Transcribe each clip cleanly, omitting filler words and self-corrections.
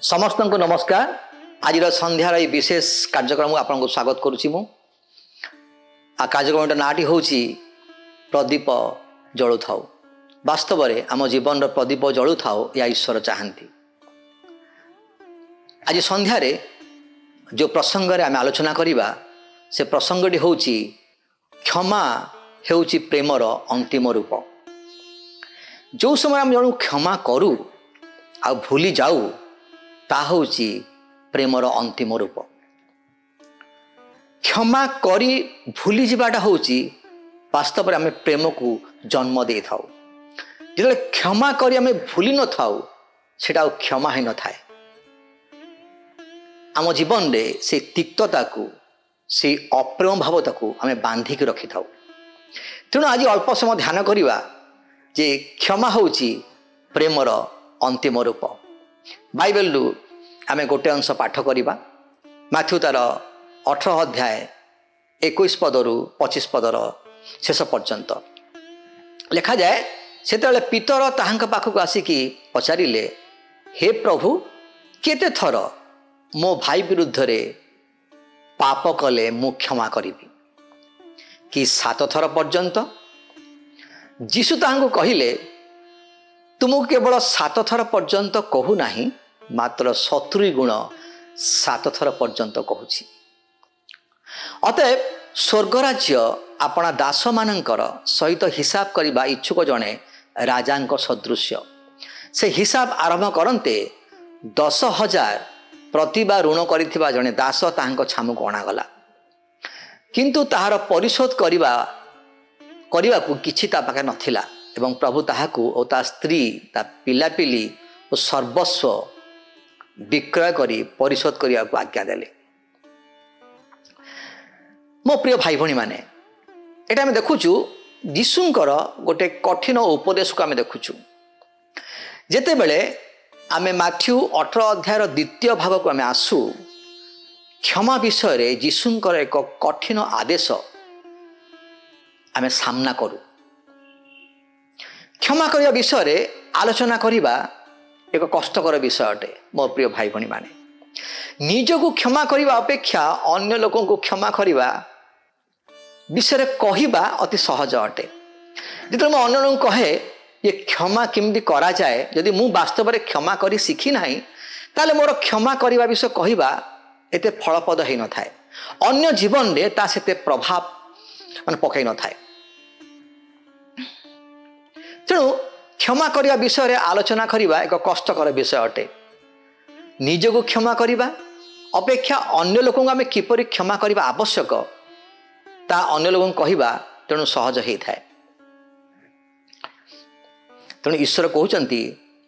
समस्त को नमस्कार। आज संध्यार विशेष कार्यक्रम आपको स्वागत करुच्ची। कार्यक्रम नाटी हूँ प्रदीप जलु थाऊ। वास्तव में आम जीवन प्रदीप जलु थाऊ या ईश्वर चाहती। आज संध्यार जो प्रसंग आम आलोचना करवा से प्रसंगटी हूँ क्षमा हूँ प्रेमर अंतिम रूप। जो समय आम जन क्षमा करूँ आ भूली जाऊ ता हूँ प्रेमर अंतिम रूप। क्षमा करी भूली जावाटा हूँ वास्तव में आम प्रेम को जन्म दे था। जो क्षमा करी आम भूली न था सेटा क्षमा ही न थाए। आम जीवन में से तिक्तता को से अप्रेम भावता को आम बांधिक रखी था। तेणु आज अल्प समय ध्यान करवा जे क्षमा हूँ प्रेमर अंतिम रूप। बाइबल आमे गोटे अंश पाठ करवा मैथ्यू तार 18 अध्याय 21 पदरु 25 पदर शेष पर्यंत लिखा जाए। से पितर ताहांक पाखक आसिकी पचारिले, हे प्रभु केते थर मो भाई विरुद्ध रे पाप कले मु क्षमा करी कि 7 थर पर्यंत। जीशु ताहांको कहिले, तुमको केवल 7 थर पर्यंत कहू नाही, मात्र 70 गुण 7 थर पर्यंत कहूछि। अतएव स्वर्गराज्य अपना दास मानकर सहित हिसाब करने इच्छुक जड़े राजा सदृश्य। से हिसाब आरंभ करते 10,000 प्रतिभा ऋण करिथिबा जड़े दास ताहांको छामुक अणागला। किंतु ताहार परिशोध करने को किछि ता पाखे नथिला एवं प्रभु ताहाकू और ता स्त्री ता पिलापिली और सर्वस्व विक्रय करी परिशोध करने को आज्ञा देले। मो प्रिय भाई भणी माने, एटा आम देखुचु यीशुंकर गोटे कठिन उपदेश को आम देखुचु। जेते बेले आमे मैथ्यू 18 अध्यायर द्वितीय भाग को आम आसु, क्षमा विषय रे यीशुंकर एक कठिन आदेश आम सामना करू। क्षमा करने विषय रे आलोचना करिबा एक कष्टकर विषय अटे। मो प्रिय भाई भणी माने, निजको क्षमा करने अपेक्षा अन्य लोकों को क्षमा करने विषय कहवा अति सहज अटे। जो मैं अन्य लोग कहे ये क्षमा किमती करा जाए, यदि मु वास्तव में क्षमा करी शिखी ना ताले मोर क्षमा करने विषय कहवा एते फलपद हो न थाए। अन्य जीवन में ता सेते प्रभाव मान पकई न थाए। तेणु क्षमा करने विषय आलोचना करवा एक कष्टकर विषय अटे। निजको क्षमा करवा अपेक्षा अन्य लोक आम किपरि क्षमा करवा आवश्यक ता अन्य लोक कहवा तेणु सहज होता है। तेणु ईश्वर कहते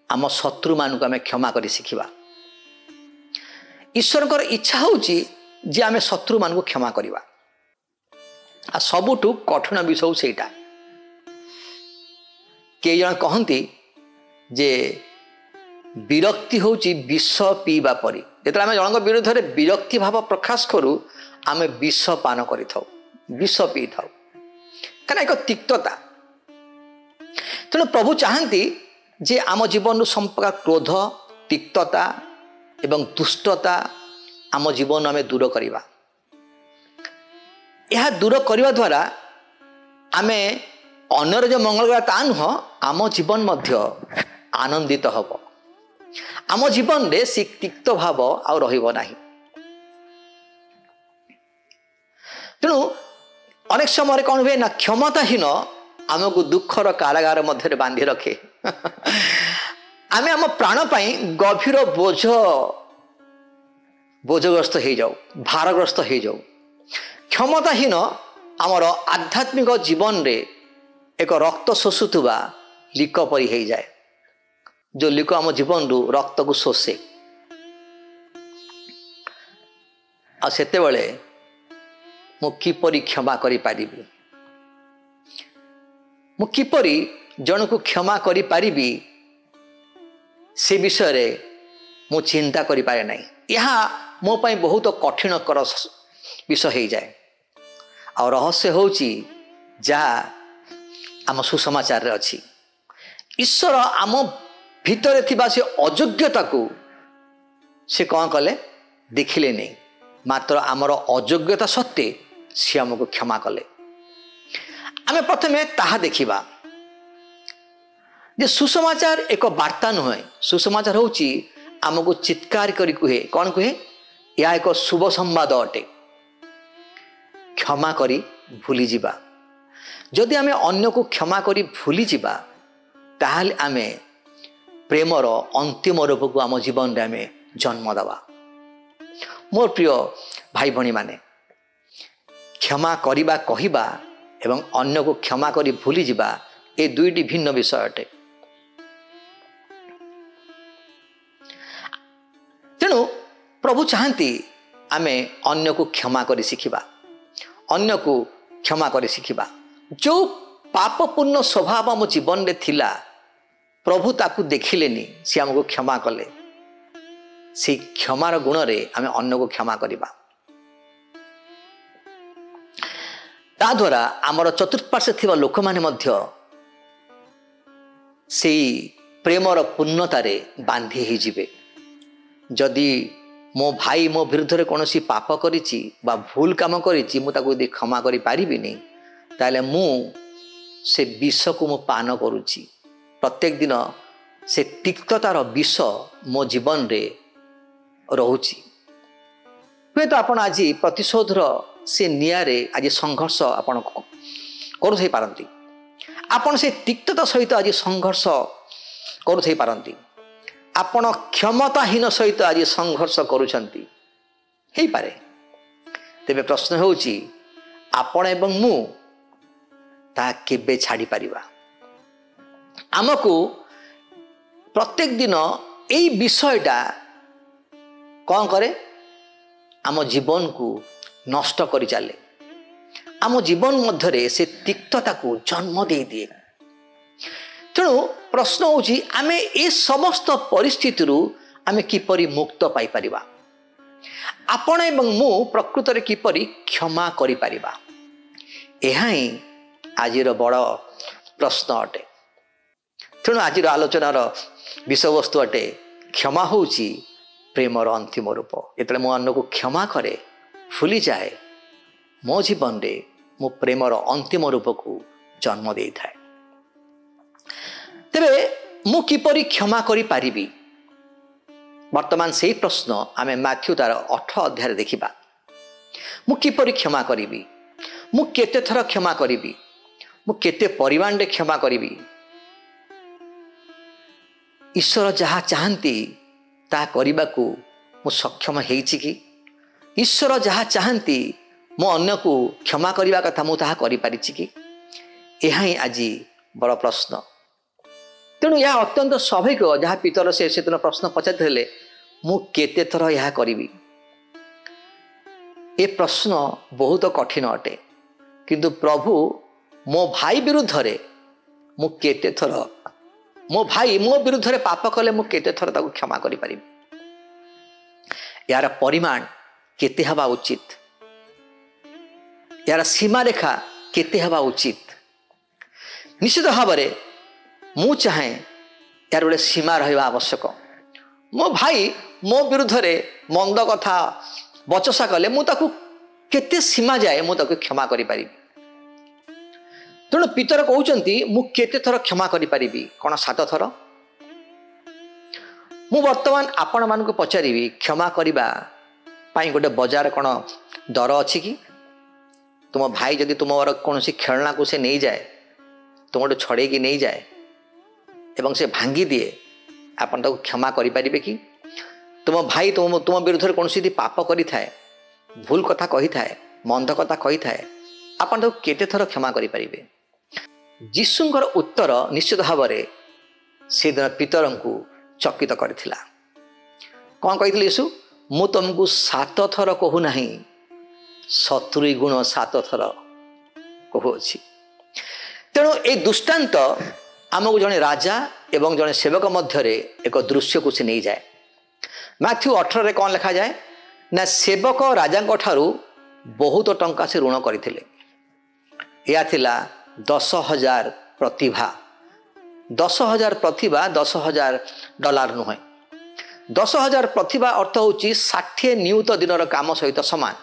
आम शत्रु मान आम क्षमा कर शिखा। ईश्वर इच्छा हूँ जे आम शत्रु मान क्षमा करवा। सबुठु कठिन विषय सेटा। कई जन कहती जे विरक्ति हूँ विष पीवा परी। जो आम जन विरुद्ध में विरक्ति भाव प्रकाश करूँ आम विष पान कर विष पी था कहीं एक तिक्तता। तेणु प्रभु चाहती जे आम जीवन संप्रकार क्रोध तिक्तता एवं दुष्टता आम जीवन आम दूर करवा। यह दूर करने द्वारा आमे अन्यर जो मंगल करा ता नुह, आम जीवन मध्य आनंदित हब। आम जीवन में से तिक्त भाव आ रहिबो नाही। तेणु अनेक समय कौन हुए ना क्षमताहीन आमको दुखर कारागार मध्य बांधि रखे आम आम प्राण गभीर बोझग्रस्त हो जाऊ भारग्रस्त हो जाऊ क्षमताहीन आमर आध्यात्मिक जीवन रे एक रक्त शोषुवा लिक परी हो जाए जो लिक आम जीवन रु रक्त को शोषे आते मु किपरि क्षमा करि पारिबी मु किपरि जन को क्षमा करि पारिबी से विषय रे मु चिंता करि पारे नहीं यहाँ मो पाई बहुत कठिन कर विषय हो जाए आ रहस्य होची जा आम सुसमाचार रे अछि ईश्वर आम भितर थिबा से अयोग्यता को से कौन कले देखिले नहीं मात्र आमर अयोग्यता सत्वे सी आमको क्षमा कले आम प्रथमे ताहा देखिबा जे सुसमाचार एक वार्ता नुहे सुसमाचार होची आमको चित्कार करी कहे कौन कहे या एक शुभ संवाद अटे क्षमा करी भूली जिबा जदि आमे अन्य को क्षमा करी भूली जिबा ताहले आमे प्रेमर अंतिम रूप को आम जीवन रे आमे जन्म दवा मोर प्रिय भाई भणी माने क्षमा करिबा कहिबा एवं अन्य को क्षमा करी भूली जिबा ए दुईटी भिन्न विषय अटे तेणु प्रभु चाहती आमे अन्य को क्षमा करी शिखिबा अन्य को क्षमा करी शिखिबा जो पापपूर्ण स्वभाव आम जीवन रे थिला प्रभु ताकू देखिलेनी से आमको क्षमा कले से क्षमार गुण रे आमे अन्य को क्षमा करिबा ता द्वारा आमर चतुर्पार्श्वे थिबा लोक माने मध्य से प्रेमर पूर्णता रे बांधी ही जिवे जदि मो भाई मो विरुद्ध रे कोनोसी पाप करिछि बा भूल काम करिछि मु ताकू यदि क्षमा करि पारिबिनी ताले मु से विष को मु पान करुछि प्रत्येक दिन से तिक्ततार विष मो जीवन रे रोची हुए तो आपण आज प्रतिशोधर से नियारे आज संघर्ष आपण करुथई पारंती आपण से तिक्तता सहित आज संघर्ष करुथई पारंती आपण क्षमताहीन सहित आज संघर्ष करुछंती हेई पारे तेबे प्रश्न होउची आपण एवं मु ता केबे छाड़ी परिबा आमको प्रत्येक दिन एई विषयटा कौन करे आम जीवन को नष्ट करी चले आम जीवन मध्य से तिक्तता को जन्म दे दिए तेणु प्रश्न होची आमे ए समस्त परिस्थिति आमे किपरि मुक्त पाई परिबा आपण एवं मु प्रकृत रे किपरि क्षमा करि परिबा एहा ही आजिर बड़ प्रश्न अटे तेणु आजिर आलोचनार विषय वस्तु अटे क्षमा होची प्रेमर अंतिम रूप जिते मो अन्य को क्षमा करे भूली जाए मो जीवन रे मो प्रेमर अंतिम रूप को जन्म दे थाए तेबे मु किपरि क्षमा करि पारिबी वर्तमान से प्रश्न आमे मैथ्यू तार 8 अध्याय देखिबा मु किपरि क्षमा करिबी मु केते थर क्षमा करिबी मु केते परिमाण रे क्षमा करिबी ईश्वर जहा चाहती ता करने को मु सक्षम हेछि कि ईश्वर जहाँ चाहती मो अन्य को क्षमा करने कथा मु ताहा करि पारिछि कि यह ही आज बड़ प्रश्न तेणु यह अत्यंत स्वाभाविक जहाँ पितर से दिन प्रश्न पचारि मु केते थर यह करिबी ए प्रश्न बहुत कठिन अटे किंतु प्रभु मो भाई विरुद्ध रे मु केते थर मो भाई मो विरुद्ध रे पाप कले मु केते थर ताकू क्षमा करि परिबी यार परिमाण केते हवा उचित यार सीमा रेखा केते हवा उचित निश्चित भाव में मु चाहे यार गोटे सीमा रहा आवश्यक मो भाई मो विरुद्ध रे मंद कथा बचसा कले मु ताकू केते सीमा जाए मु ताकू क्षमा करि परिबी तेणु पितर कहउचंती मु केते थर क्षमा करि परिबी कोन 7 थर मु वर्तमान आपण मान को पचारिबी क्षमा करिबा पाई गोटे बाजार कोन दर अछि कि तुम भाई जदि तुमर कौन खेलना को से नहीं जाए तुम छड़े की नहीं जाए एवं से भांगी दिए आपन ताको क्षमा करें कि तुम भाई तुम तुम विरुद्ध कौन पाप करि थाए भूल कथा कही थाए मंद कथा कही थाए आपन ताको केते थर क्षमा करें। जीशुंकर उत्तर निश्चित भाव में से दिन पीतर को चकित करथिला। कौन कही यीशु मु तुमको 7 थर कहूना 70 गुण 7 थर कहूँ। तेणु ए दृष्टांत आमको जड़े राजा एवं जड़े सेवक मध्य एक दृश्य को से नहीं जाए। मैथ्यू 18 रे कौन लिखा जाए ना सेवक राजा ठारू बहुत टंका से ऋण करते या 10,000 प्रतिभा 10,000 प्रतिभा $10,000 नुहे 10,000 प्रतिभा अर्थ हूँ 60 नियुत दिन काम सहित समान।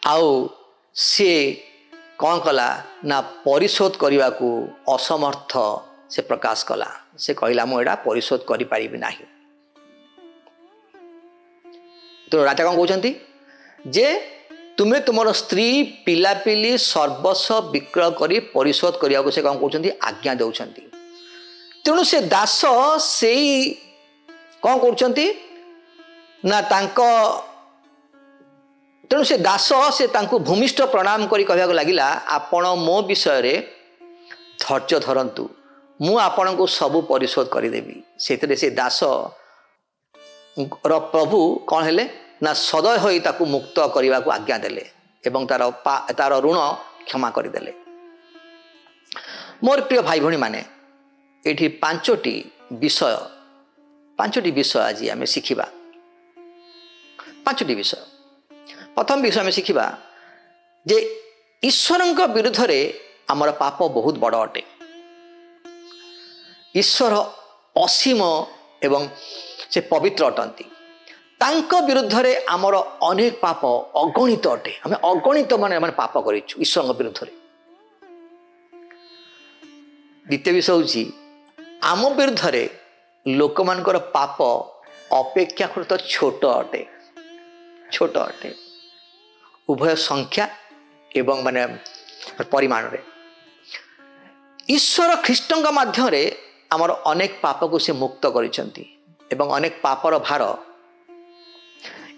आउ सी कौन कला ना परिशोध करने को असमर्थ से प्रकाश कला। से कहला मुझा परिशोध करि परिबि नाही। तो राजा कौन कहते जे तुम्हें तुम स्त्री पिलापिली सर्वस्व विक्रय कर परिशोध करने को से कौन कहते आज्ञा दौरान। तेणु से दास से कौन करते ना तांको तेणु से दास से तांको भूमिष्ठ प्रणाम करी कहवा लगिला आपण मो विषय रे धैर्य धरंतु मु आपण को सब परिशोध करदेवी। से दास प्रभु कौन हेले ना सदय होई ताकू मुक्त करने को आज्ञा देले एवं तार ऋण क्षमा करदेले। मोर प्रिय भाई भणी माने ये 5टी विषय आज आम शिखा। 5टी विषय। प्रथम विषय आम शिखा जे ईश्वर विरुद्ध रे आमर पाप बहुत बड़ अटे। ईश्वर असीम एवं से पवित्र अटंती। तांको विरुद्ध रे आमर अनेक पाप अगणित अटे। आम अगणित माने पाप करिछु ईश्वर विरुद्ध रे। द्वितीय विषय हूँ आम विरुद्ध रे लोक मानकर पाप अपेक्षाकृत छोट अटे। छोट अटे उभय संख्या एवं माने परिमाण रे। ईश्वर ख्रीष्टंक माध्यम रे आमर अनेक पाप को से मुक्त करिसेंती एवं अनेक पापर भार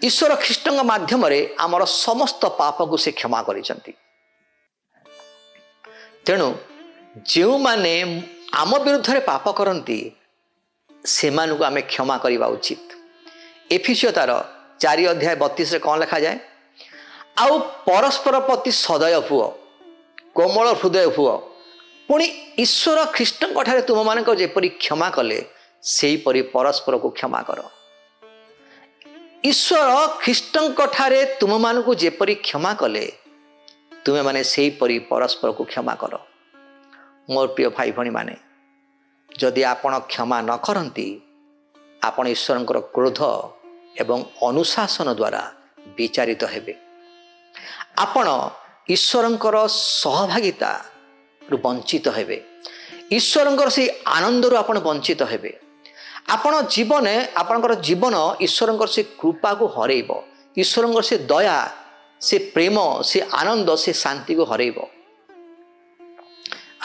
ईश्वर ख्रीष्टंक माध्यम रे आमर समस्त पाप को से क्षमा करिसेंती। तेणु जो माने आम विरुद्ध रे पाप करती से मानू आमे क्षमा करवा उचित। एफिसियो तार 4 अध्याय 32 रे कौन लिखा जाए आउ परस्पर प्रति सदय हुओ कोमल हृदय हुओ पुणी ईश्वर ख्रीष्टंक ठारे तुम मानक जेपरि क्षमा कले सेही परि परस्पर को क्षमा कर। ईश्वर ख्रीष्टंक ठारे तुम मानक जेपरि क्षमा कले तुमे माने सेही परि परस्पर को क्षमा कर। मोर प्रिय भाई भणी माने जदि आपण क्षमा न करती आपण ईश्वर क्रोध एवं अनुशासन द्वारा विचारित हेबे। आपण ईश्वरंकर सहभागिता रु वंचित हेबे। ईश्वरंकर से आनंद रु आपण वंचित हेबे। आपण जीवन आपणकर जीवन ईश्वरंकर से कृपा को हरेइबो। ईश्वरंकर से दया से प्रेम से आनंद से शांति को हरेइबो।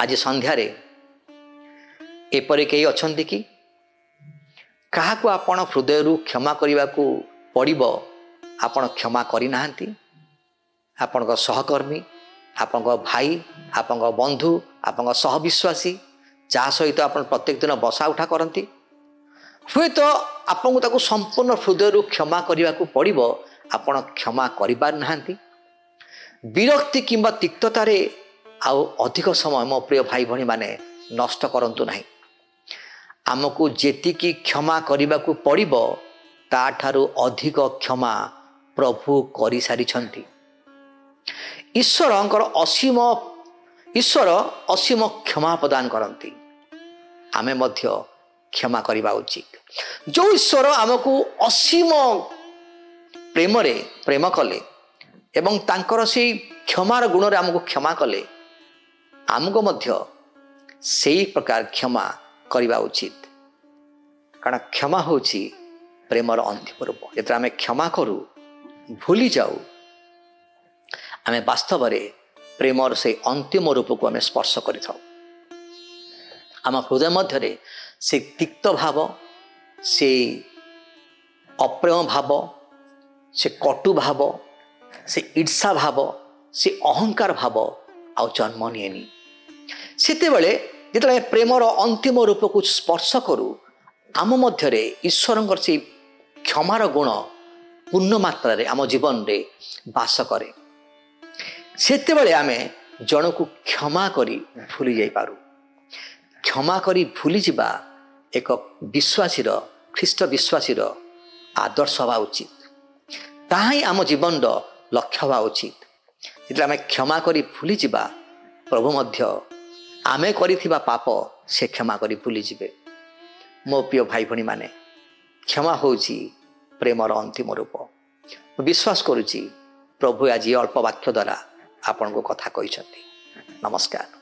आज संध्या रे एपरि कई अछंती कि कहा को आपण हृदय रु क्षमा करने को पड़िबो आपण क्षमा करि नाहंती। आपण सहकर्मी आपण भाई आपण बंधु आपण सहविश्वासी जहाँ सहित आप प्रत्येक दिन बसा उठा करती हुए तो आपको ताको संपूर्ण हृदय क्षमा करने को पड़िबो आपण क्षमा करिपार नाहंती। विरक्ति किंबा तिक्ततारे आउ अधिक समय मो प्रिय भाई भणी माने नष्ट करंतु नाही। आमको जेतिकी क्षमा करने को पड़िबो ता ठारू अधिक क्षमा प्रभु करि सारिछंती। ईश्वर असीम क्षमा प्रदान करती। आमे मध्य क्षमा करवा उचित। जो ईश्वर आमको असीम प्रेम कले एवं तांकर से क्षमार गुण रे आमको क्षमा कले आमको मध्य सही प्रकार क्षमा करवा उचित। कारण क्षमा होची प्रेमर अंतिम रूप। जेतरा आमे क्षमा करू भूली जाऊ ଆମେ ବାସ୍ତବରେ ପ୍ରେମର ସେ ଅନ୍ତିମ ରୂପକୁ ଆମେ ସ୍ପର୍ଶ କରିଥାଉ। ଆମ ହୃଦୟ ମଧ୍ୟରେ ସେ ତିକ୍ତ ଭାବ, ସେ ଅପ୍ରେମ ଭାବ, ସେ କଟୁ ଭାବ, ସେ ଈର୍ଷା ଭାବ, ସେ ଅହଙ୍କାର ଭାବ ଆଉ ଜନ୍ମ ନିଏନି। ସେତେବେଳେ ଯେତେବେଳେ ପ୍ରେମର ଅନ୍ତିମ ରୂପକୁ ସ୍ପର୍ଶ କରୁ, ଆମ ମଧ୍ୟରେ ଈଶ୍ୱରଙ୍କର ସେଇ କ୍ଷମାର ଗୁଣ ପୂର୍ଣ୍ଣ ମାତ୍ରାରେ ଆମ ଜୀବନରେ ବାସ କରେ। ସେତେବେଳେ ଆମେ ଜଣକୁ କ୍ଷମା କରି ଭୁଲି ଯାଇପାରୁ। କ୍ଷମା କରି ଭୁଲିଯିବା ଏକ ବିଶ୍ୱାସୀର, ଖ୍ରୀଷ୍ଟ ବିଶ୍ୱାସୀର ଆଦର୍ଶ ହେବା ଉଚିତ। ତାହା ହିଁ ଆମ ଜୀବନର ଲକ୍ଷ୍ୟ ହେବା ଉଚିତ। ଯେତେବେଳେ ଆମେ କ୍ଷମା କରି ଭୁଲିଯିବା, ପ୍ରଭୁ ମଧ୍ୟ ଆମେ କରିଥିବା ପାପ ସେ କ୍ଷମା କରି ଭୁଲିଯିବେ। ମୋ ପ୍ରିୟ ଭାଇ ଭଉଣୀମାନେ, କ୍ଷମା ହେଉଛି ପ୍ରେମର ଅନ୍ତିମ ରୂପ। ମୁଁ ବିଶ୍ୱାସ କରୁଛି ପ୍ରଭୁ ଆଜି ଅଳ୍ପ ବାକ୍ୟ ଦ୍ୱାରା ଆପଣଙ୍କୁ କଥା କହିଛନ୍ତି। ନମସ୍କାର।